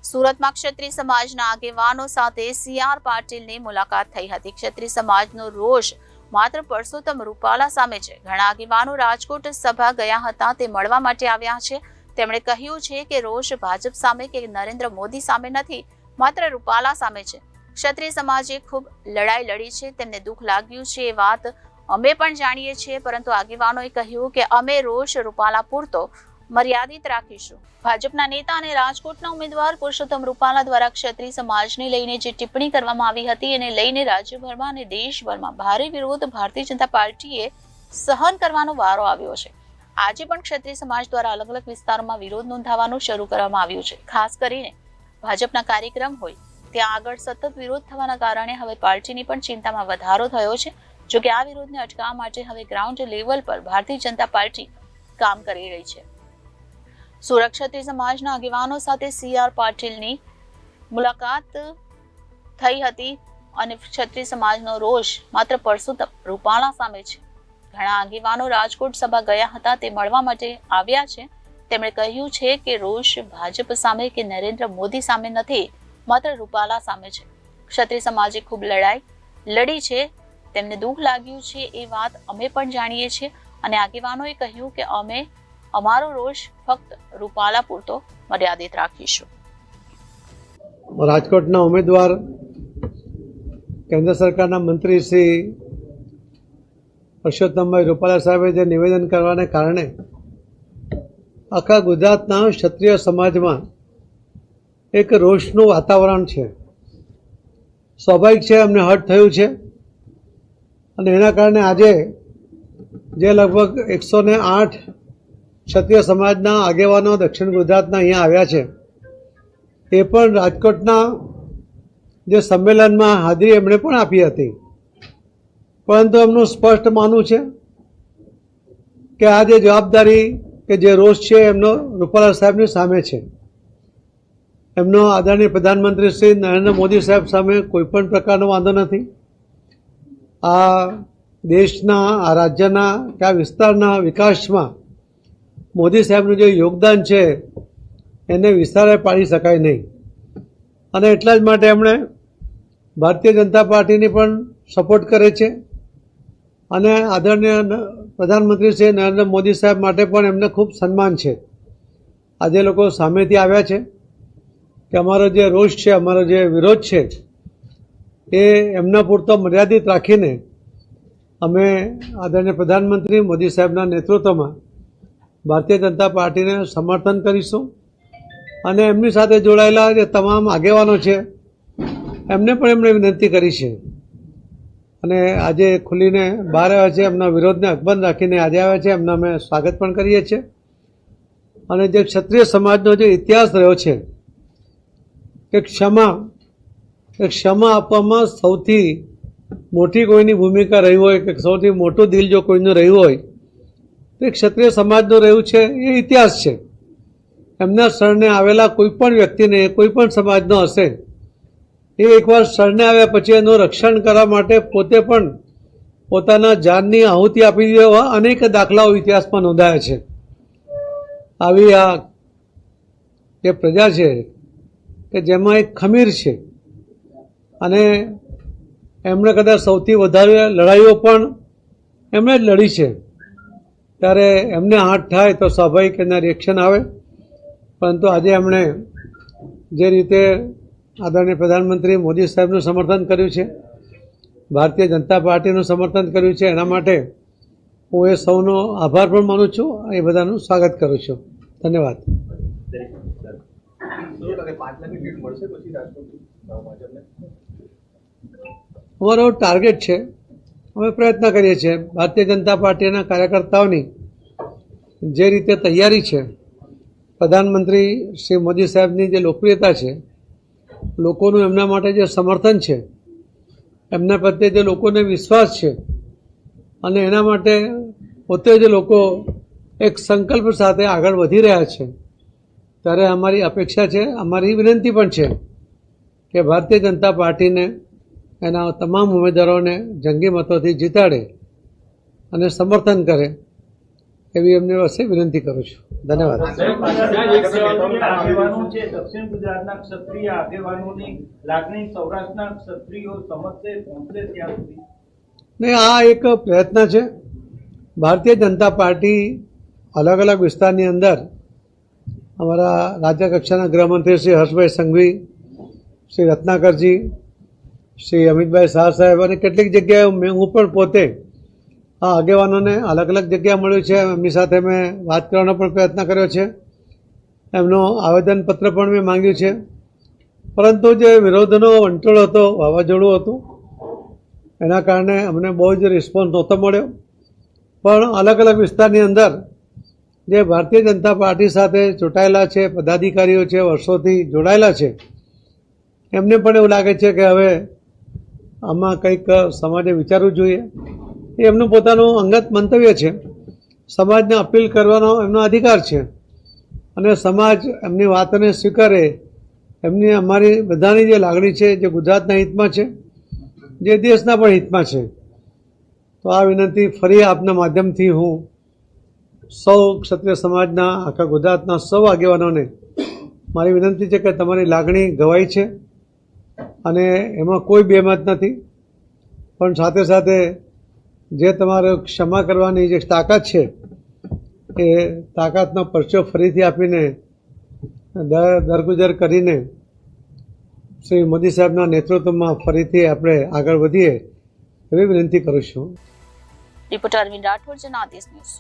સુરતમાં ક્ષત્રિય સમાજના આગેવાનો સાથે સીઆર પાટીલની મુલાકાત થઈ હતી। ક્ષત્રિય સમાજનો રોષ માત્ર પરસોત્તમ રૂપાલા સામે છે। ઘણા આગેવાનો રાજકોટ સભા ગયા હતા, તે મળવા માટે આવ્યા છે। તેમણે કહ્યું છે કે રોષ ભાજપ સામે કે નરેન્દ્ર મોદી સામે નથી, માત્ર રૂપાલા સામે છે। ક્ષત્રિય સમાજે ખૂબ લડાઈ લડી છે, તેમને દુઃખ લાગ્યું છે, એ વાત અમે પણ જાણીએ છીએ, પરંતુ આગેવાનોએ કહ્યું કે અમે રોષ રૂપાલા પૂરતો મર્યાદિત રાખીશું। ભાજપના નેતા અને રાજકોટના ઉમેદવાર પુરુષોત્તમ રૂપાલા દ્વારા ક્ષત્રિય સમાજને લઈને જે ટિપ્પણી કરવામાં આવી હતી, એને લઈને રાજ્યભરમાં અને દેશભરમાં ભારે વિરોધ ભારતીય જનતા પાર્ટીએ સહન કરવાનો વારો આવ્યો છે। આજે પણ ક્ષત્રિય સમાજ દ્વારા અલગ અલગ વિસ્તારોમાં વિરોધ નોંધાવવાનું શરૂ કરવામાં આવ્યું છે। ખાસ કરીને ભાજપના કાર્યક્રમ હોય ત્યાં આગળ સતત વિરોધ થવાના કારણે હવે પાર્ટીની પણ ચિંતામાં વધારો થયો છે। જો કે આ વિરોધને અટકાવવા માટે હવે ગ્રાઉન્ડ લેવલ પર ભારતીય જનતા પાર્ટી કામ કરી રહી છે। સુરત ક્ષત્રિય સમાજના આગેવાનો સાથે સીઆર પાટીલની મુલાકાત થઈ હતી અને ક્ષત્રિય સમાજનો રોષ માત્ર પરસોત્તમ રૂપાલા સામે છે। ઘણા આગેવાનો રાજકોટ સભા ગયા હતા, તે મળવા માટે આવ્યા છે। તેમણે કહ્યું છે કે રોષ ભાજપ સામે કે નરેન્દ્ર મોદી સામે નથી, માત્ર રૂપાલા સામે છે। ક્ષત્રિય સમાજે ખૂબ લડાઈ લડી છે, તેમને દુઃખ લાગ્યું છે, એ વાત અમે પણ જાણીએ છીએ, અને આગેવાનોએ કહ્યું કે અમે અમારો રોષ ફક્ત રૂપાલા પૂરતો મર્યાદિત રાખીશું। રાજકોટના ઉમેદવાર કેન્દ્ર સરકારના મંત્રી શ્રી પુરુષોત્તમભાઈ રૂપાલા સાહેબે જે નિવેદન કરવાને કારણે આખા ગુજરાતના ક્ષત્રિય સમાજમાં એક રોષનું વાતાવરણ છે। સ્વાભાવિક છે, અમને હર્ટ થયું છે, અને એના કારણે આજે જે લગભગ 108 ક્ષત્રિય સમાજના આગેવાનો દક્ષિણ ગુજરાતના અહીંયા આવ્યા છે, એ પણ રાજકોટના જે સંમેલનમાં હાજરી એમણે પણ આપી હતી, પરંતુ એમનું સ્પષ્ટ માનવું છે કે આ જે જવાબદારી કે જે રોષ છે એમનો રૂપાલા સાહેબની સામે છે। એમનો આદરણીય પ્રધાનમંત્રી શ્રી નરેન્દ્ર મોદી સાહેબ સામે કોઈ પણ પ્રકારનો વાંધો નથી। આ દેશના, આ રાજ્યના કે આ વિસ્તારના વિકાસમાં મોદી સાહેબનું જે યોગદાન છે એને વિસ્તારે પાડી શકાય નહીં, અને એટલા જ માટે એમણે ભારતીય જનતા પાર્ટીની પણ સપોર્ટ કરે છે, અને આદરણીય પ્રધાનમંત્રી શ્રી નરેન્દ્ર મોદી સાહેબ માટે પણ એમને ખૂબ સન્માન છે। આજે લોકો સામેથી આવ્યા છે કે અમારો જે રોષ છે, અમારો જે વિરોધ છે, એ એમના પૂરતો મર્યાદિત રાખીને અમે આદરણીય પ્રધાનમંત્રી મોદી સાહેબના નેતૃત્વમાં ભારતીય જનતા પાર્ટીને સમર્થન કરીશું, અને એમની સાથે જોડાયેલા જે તમામ આગેવાનો છે એમને પણ એમણે વિનંતી કરી છે, અને આજે ખુલીને બહાર આવ્યા છે, એમના વિરોધને અકબંધ રાખીને આજે આવ્યા છે, એમના અમે સ્વાગત પણ કરીએ છીએ। અને જે ક્ષત્રિય સમાજનો જે ઇતિહાસ રહ્યો છે કે ક્ષમા આપવામાં સૌથી મોટી કોઈની ભૂમિકા રહી હોય, કે સૌથી મોટું દિલ જો કોઈનું રહ્યું હોય તો ક્ષત્રિય સમાજનું રહ્યું છે, એ ઇતિહાસ છે। એમના શરણે આવેલા કોઈ પણ વ્યક્તિને, કોઈ પણ સમાજનો હશે, એ એકવાર શરણે આવ્યા પછી એનું રક્ષણ કરવા માટે પોતે પણ પોતાના જાનની આહુતિ આપી દેવા અનેક દાખલાઓ ઇતિહાસમાં નોંધાયા છે। આવી આ જે પ્રજા છે કે જેમાં એક ખમીર છે, અને એમણે કદાચ સૌથી વધારે લડાઈઓ પણ એમણે જ લડી છે, ત્યારે એમને હાથ થાય તો સ્વાભાવિક એના રિએક્શન આવે। પરંતુ આજે એમણે જે રીતે આદરણીય પ્રધાનમંત્રી મોદી સાહેબનું સમર્થન કર્યું છે, ભારતીય જનતા પાર્ટીનું સમર્થન કર્યું છે, એના માટે હું એ સૌનો આભાર પણ માનું છું, એ બધાનું સ્વાગત કરું છું। ધન્યવાદ। અમારો ટાર્ગેટ છે, અમે પ્રયત્ન કરીએ છીએ, ભારતીય જનતા પાર્ટીના કાર્યકર્તાઓની જે રીતે તૈયારી છે, પ્રધાનમંત્રી શ્રી મોદી સાહેબની જે લોકપ્રિયતા છે, લોકોનું એમના માટે જે સમર્થન છે, એમના પ્રત્યે જે લોકોને વિશ્વાસ છે, અને એના માટે પોતે જે લોકો એક સંકલ્પ સાથે આગળ વધી રહ્યા છે, ત્યારે અમારી અપેક્ષા છે, અમારી વિનંતી પણ છે કે ભારતીય જનતા પાર્ટીને એના તમામ ઉમેદવારોને જંગી મતોથી જીતાડે અને સમર્થન કરે, એવી એમને પાસે વિનંતી કરું છું. ધન્યવાદ. આગેવાનો છે દક્ષિણ ગુજરાતના ક્ષત્રિય આગેવાનોની લાગણી સૌરાષ્ટ્રના ક્ષત્રિયો સમજશે પહોંચશે ત્યાં સુધી ને આ એક પ્રયત્ન છે. ભારતીય જનતા પાર્ટી અલગ અલગ વિસ્તારની અંદર અમારા રાજ્ય કક્ષાના ગૃહમંત્રી શ્રી હર્ષભાઈ સંઘવી, શ્રી રત્નાકરજી, શ્રી અમિતભાઈ શાહ સાહેબ અને કેટલીક જગ્યાએ હું પણ પોતે આ આગેવાનોને અલગ અલગ જગ્યા મળ્યું છે. એમની સાથે મેં વાત કરવાનો પણ પ્રયત્ન કર્યો છે. એમનો આવેદનપત્ર પણ મેં માંગ્યું છે. પરંતુ જે વિરોધનો વંટોળ હતો, વાવાઝોડું હતું, એના કારણે અમને બહુ જ રિસ્પોન્સ નહોતો મળ્યો. પણ અલગ અલગ વિસ્તારની અંદર જે ભારતીય જનતા પાર્ટી સાથે ચૂંટાયેલા છે, પદાધિકારીઓ છે, વર્ષોથી જોડાયેલા છે, એમને પણ એવું લાગે છે કે હવે આમાં કંઈક સમાજે વિચારવું જોઈએ. એ એમનું પોતાનું અંગત મંતવ્ય છે. સમાજને અપીલ કરવાનો એમનો અધિકાર છે અને સમાજ એમની વાતને સ્વીકારે, એમની અમારી બધાની જે લાગણી છે, જે ગુજરાતના હિતમાં છે, જે દેશના પણ હિતમાં છે. તો આ વિનંતી ફરી આપના માધ્યમથી હું સૌ ક્ષત્રિય સમાજના આખા ગુજરાતના સૌ આગેવાનોને મારી વિનંતી છે કે તમારી લાગણી ગવાઈ છે અને એમાં કોઈ બેમત નથી. પણ સાથે સાથે જે તમારે ક્ષમા કરવાની જે તાકાત છે એ તાકાતનો પરચો ફરીથી આપીને દરગુજર કરીને શ્રી મોદી સાહેબના નેતૃત્વમાં ફરીથી આપણે આગળ વધીએ એવી વિનંતી કરું છું. Reporter Arvind Rathod, Janadesh news.